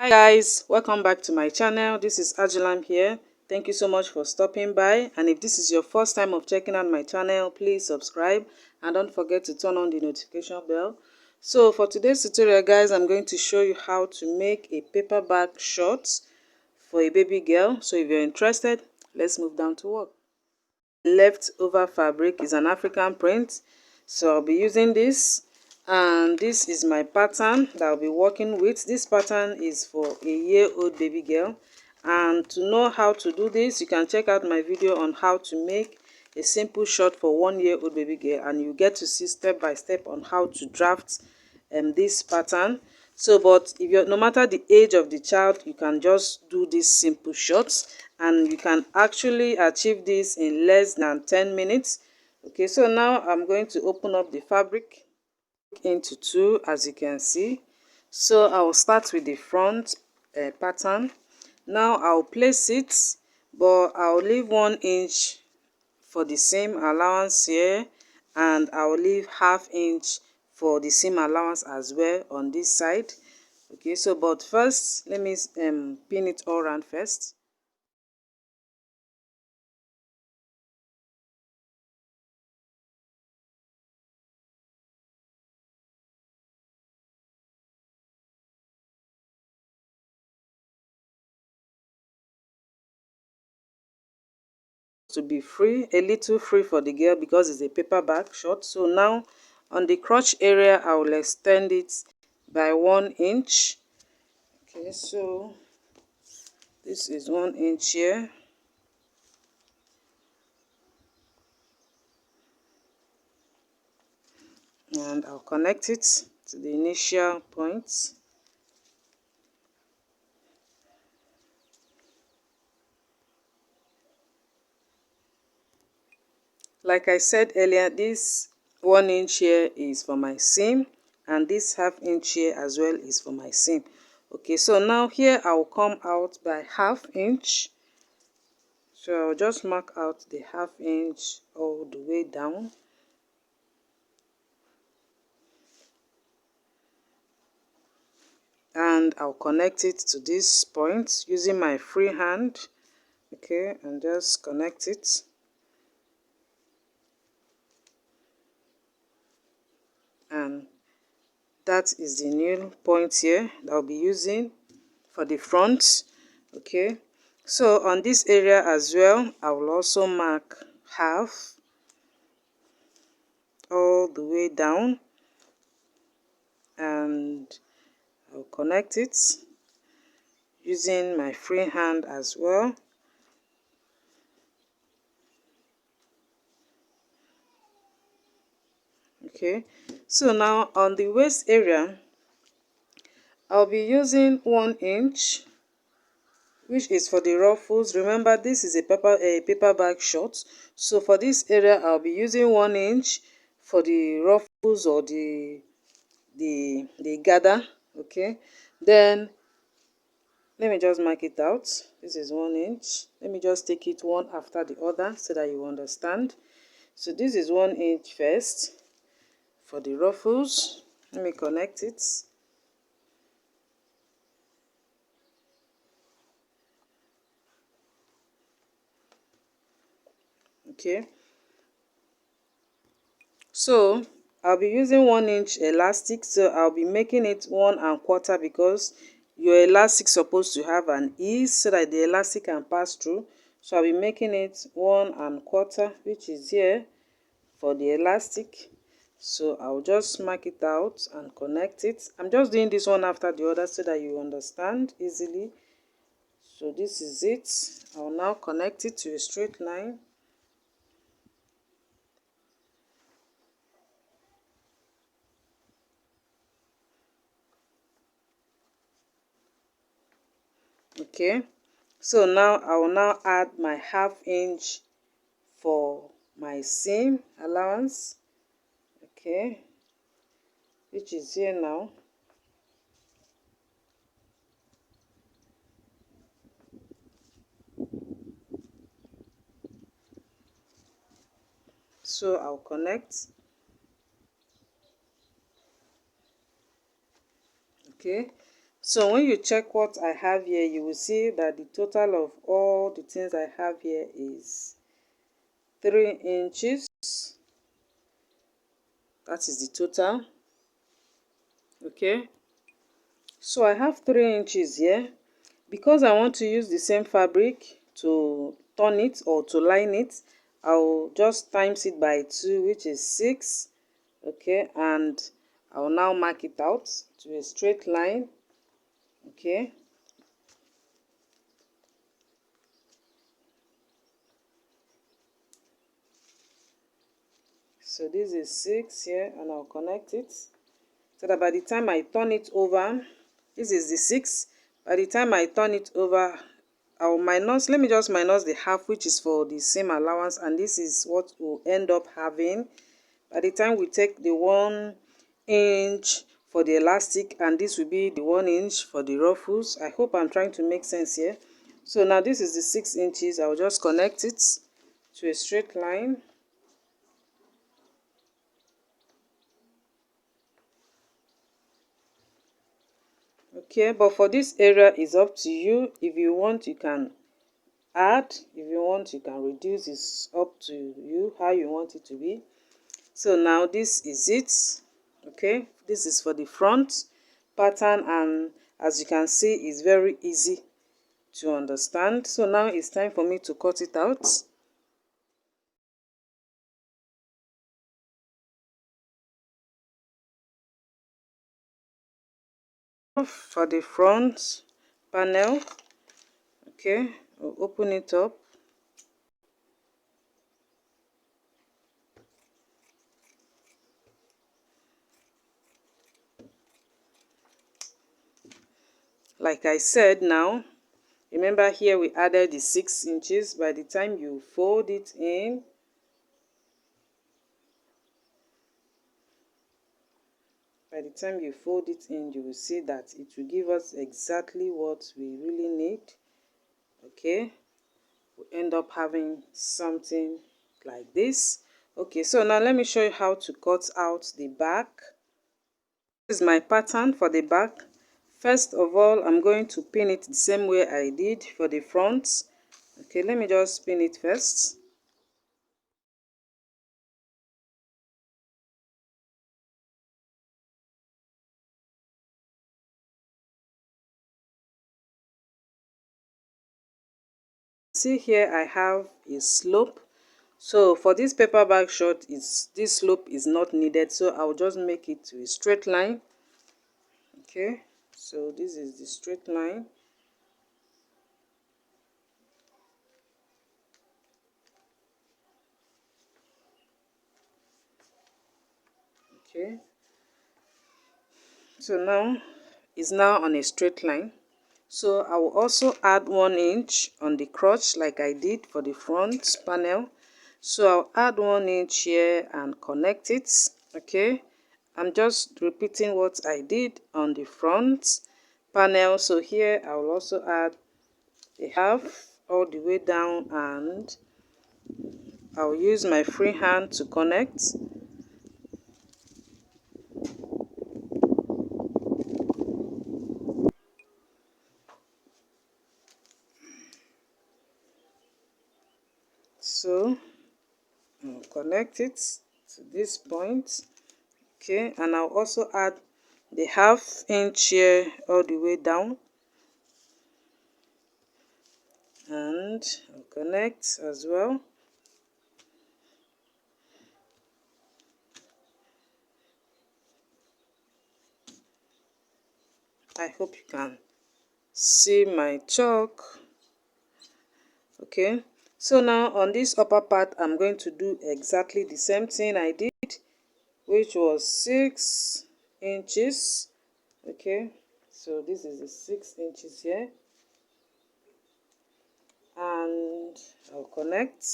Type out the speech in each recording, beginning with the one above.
Hi guys, welcome back to my channel. This is Ajulam here. Thank you so much for stopping by, and if this is your first time of checking out my channel, please subscribe and don't forget to turn on the notification bell. So for today's tutorial guys, I'm going to show you how to make a paperback short for a baby girl. So if you're interested, let's move down to work. Leftover fabric is an African print, so I'll be using this, and this is my pattern that I'll be working with. This pattern is for a year-old baby girl, and to know how to do this, you can check out my video on how to make a simple short for 1-year-old baby girl, and you get to see step by step on how to draft this pattern. So but if you're, no matter the age of the child, you can just do these simple shots, and you can actually achieve this in less than 10 minutes. Okay, so now I'm going to open up the fabric into two, as you can see. So I will start with the front pattern. Now I'll place it, but I'll leave 1 inch for the seam allowance here, and I'll leave ½ inch for the seam allowance as well on this side. Okay, so but first let me pin it all around first. To be free, a little free for the girl because it's a paperback short. So now on the crotch area, I will extend it by 1 inch. Okay, so this is 1 inch here, and I'll connect it to the initial point. Like I said earlier, this 1 inch here is for my seam, and this ½ inch here as well is for my seam. Okay, so now here I will come out by ½ inch. So I'll just mark out the ½ inch all the way down. And I'll connect it to this point using my free hand. Okay, and just connect it. And that is the new point here that I'll be using for the front. Okay, so on this area as well, I will also mark half all the way down, and I'll connect it using my free hand as well. Okay, so now on the waist area, I'll be using 1 inch, which is for the ruffles. Remember, this is a paperback short, so for this area I'll be using 1 inch for the ruffles or the gather. Okay, then let me just mark it out. This is 1 inch. Let me just take it one after the other so that you understand. So this is 1 inch first for the ruffles. Let me connect it. Okay, so I'll be using 1 inch elastic, so I'll be making it 1 1/4 because your elastic supposed to have an ease so that the elastic can pass through. So I'll be making it 1 1/4, which is here for the elastic. So I'll just mark it out and connect it. I'm just doing this one after the other so that you understand easily. So this is it. I'll now connect it to a straight line. Okay, so now I will now add my ½ inch for my seam allowance. Okay, which is here now. So I'll connect. Okay, So when you check what I have here, you will see that the total of all the things I have here is 3 inches. That is the total. Okay, so I have 3 inches here. Because I want to use the same fabric to turn it or to line it, I'll just times it by 2, which is 6. Okay, and I'll now mark it out to a straight line. Okay, so this is 6 here, and I'll connect it so that by the time I turn it over, this is the 6. By the time I turn it over, I'll minus, let me just minus the half, which is for the seam allowance, and this is what we'll end up having. By the time we take the 1 inch for the elastic, and this will be the 1 inch for the ruffles. I hope I'm trying to make sense here. So now this is the 6 inches. I'll just connect it to a straight line. Okay, but for this area, it's up to you. If you want, you can add. If you want, you can reduce. It's up to you how you want it to be. So now this is it. Okay, this is for the front pattern, and as you can see, it's very easy to understand. So now it's time for me to cut it out. For the front panel, okay, we'll open it up. Like I said, now remember here we added the 6 inches. By the time you fold it in, you will see that it will give us exactly what we really need. Okay, we end up having something like this. Okay, so now let me show you how to cut out the back. This is my pattern for the back. First of all, I'm going to pin it the same way I did for the front. Okay, let me just pin it first. See here I have a slope. So for this paper bag short, this slope is not needed, so I'll just make it to a straight line. Okay, so this is the straight line. Okay, so now it's now on a straight line. So I will also add 1 inch on the crotch like I did for the front panel. So I'll add 1 inch here and connect it. Okay, I'm just repeating what I did on the front panel. So here I will also add a half all the way down, and I'll use my free hand to connect. So I'll connect it to this point. Okay, and I'll also add the half inch here all the way down, and I'll connect as well. I hope you can see my chalk. Okay, so now on this upper part, I'm going to do exactly the same thing I did, which was 6 inches. Okay, so this is the 6 inches here, and I'll connect.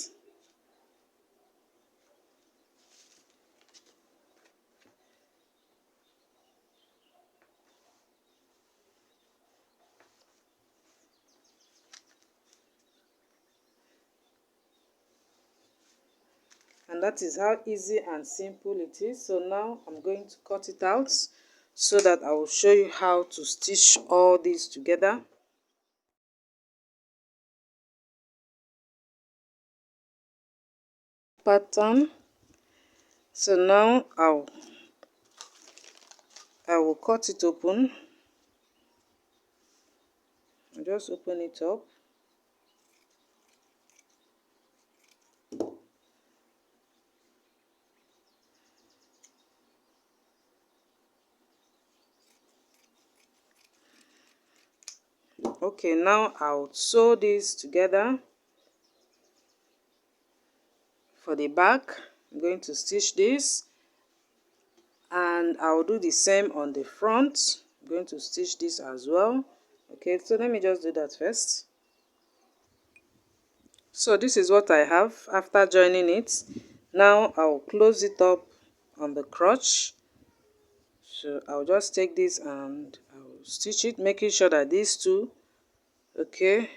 And that is how easy and simple it is. So now I'm going to cut it out. so that I will show you how to stitch all these together. Pattern. So now I will cut it open. I'll just open it up. Okay, now I'll sew this together. For the back, I'm going to stitch this, and I'll do the same on the front. I'm going to stitch this as well. Okay, so let me just do that first. So this is what I have after joining it. Now I'll close it up on the crotch. So I'll just take this and I'll stitch it, making sure that these two, okay,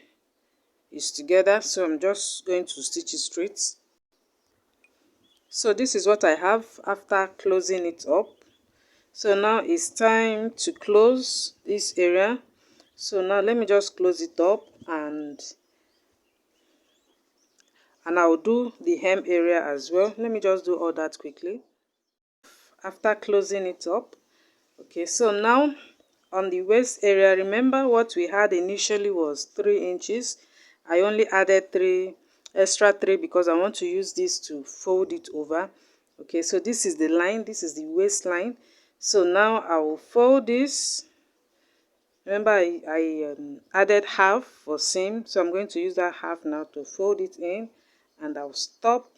is together. So I'm just going to stitch it straight. So this is what I have after closing it up. So now it's time to close this area. So now let me just close it up, and I'll do the hem area as well. Let me just do all that quickly after closing it up. Okay, so now on the waist area, remember what we had initially was 3 inches. I only added extra 3 because I want to use this to fold it over. Okay, so this is the line, this is the waistline. So now I will fold this. Remember I added half for seam, so I'm going to use that half now to fold it in, and I'll stop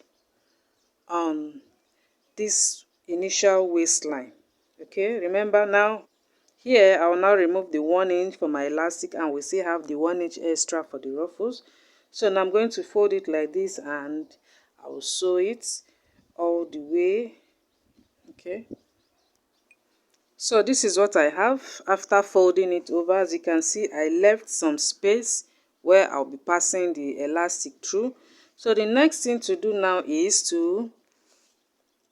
on this initial waistline. Okay, remember now here I will now remove the 1 inch for my elastic, and we still have the 1 inch extra for the ruffles. So now I'm going to fold it like this, and I will sew it all the way. Okay, so this is what I have after folding it over. As you can see, I left some space where I'll be passing the elastic through. So the next thing to do now is to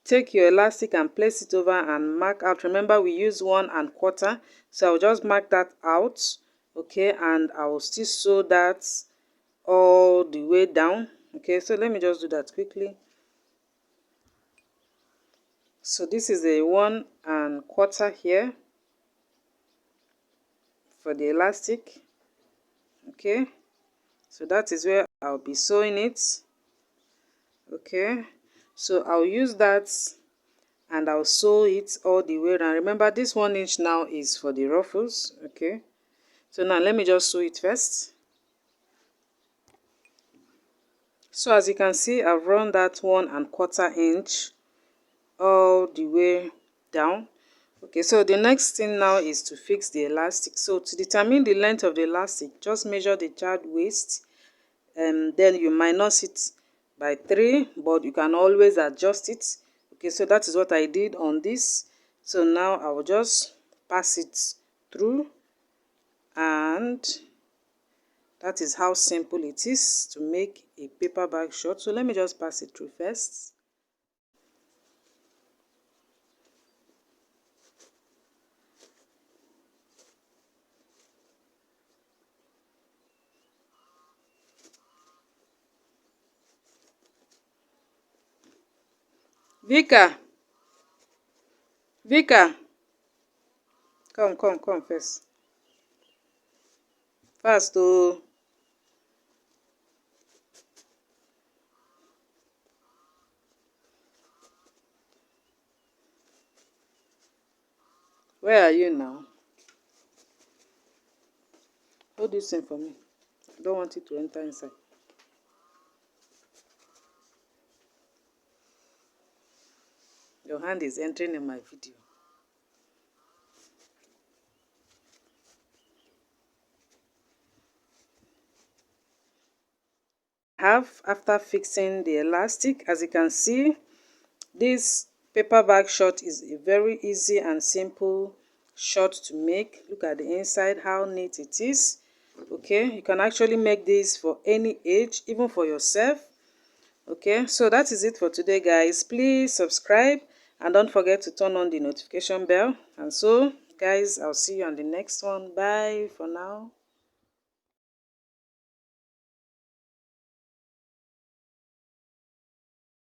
take your elastic and place it over and mark out. Remember we use 1 1/4, so I'll just mark that out. Okay, and I will still sew that all the way down. Okay, so let me just do that quickly. So this is a 1 1/4 here for the elastic. Okay, so that is where I'll be sewing it. Okay, so I'll use that and I'll sew it all the way around. Remember this 1 inch now is for the ruffles. Okay, so now let me just sew it first. So as you can see, I've run that 1 1/4 inch all the way down. Okay, so the next thing now is to fix the elastic. So to determine the length of the elastic, just measure the child waist, and then you minus it by 3, but you can always adjust it. Okay, so that is what I did on this. So now I will just pass it through, and that is how simple it is to make a paper bag short. So let me just pass it through first. Vika, come first. Fast oh. Where are you now? Hold this thing for me. I don't want it to enter inside. Your hand is entering in my video. After fixing the elastic, as you can see, this paper bag short is a very easy and simple short to make. Look at the inside, how neat it is. Okay, you can actually make this for any age, even for yourself. Okay, so that is it for today, guys. Please subscribe and don't forget to turn on the notification bell. And so Guys, I'll see you on the next one. Bye for now.